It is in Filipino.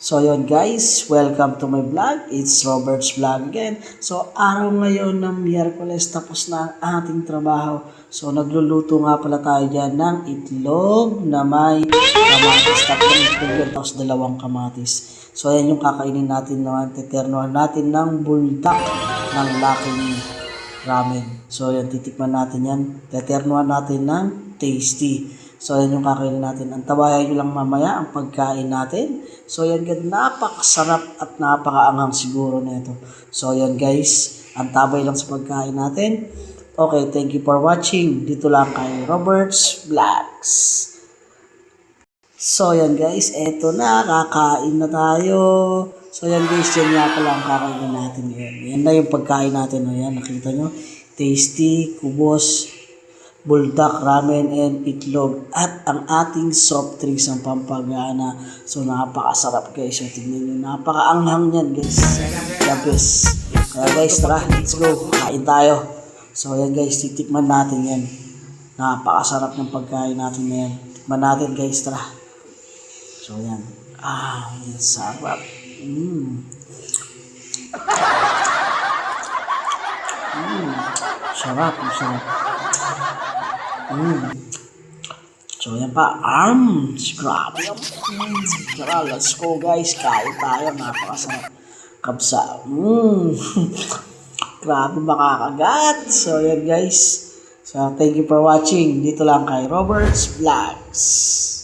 So yun guys, welcome to my vlog. It's Robert's Vlog again. So araw ngayon ng Miyerkules, tapos na ang ating trabaho. So nagluluto nga pala tayo dyan ng itlog na may kamatis. Tatlong itlog yun, tapos dalawang kamatis. So ayan yung kakainin natin naman. Teternohan natin ng buldak ng laking ramen. So yan, titikman natin yan. Teternohan natin ng tasty. So, yan yung kakainin natin. Antabayan nyo lang mamaya ang pagkain natin. So, yan guys, napakasarap at napakaanghang siguro nito. So, yan guys, antabay lang sa pagkain natin. Okay, thank you for watching. Dito lang kay Robert's Vlogs. So, yan guys, eto na, kakain na tayo. So, yan guys, yan nga pala ang kakainin natin ngayon. Yan na yung pagkain natin. O, yan, nakita nyo. Tasty, kubos, buldak, ramen, and itlog. At ang ating soft drinks ang pampagana. So, napakasarap guys. So, tignan nyo. Napakaanghang yan guys. The best. Kaya guys, tara, let's go. Kain tayo. So, yan guys, titikman natin yan. Napakasarap ng pagkain natin na yan. Tikman natin guys, tara. So, yan. Yan sarap. Sarap, sarap. So, yan pa. Grabe. Tara, let's go guys. Kain tayo. Napakasarap. Kabsa. Grabe makakagat. So, yan guys. So, thank you for watching. Dito lang kay Robert's Vlogs.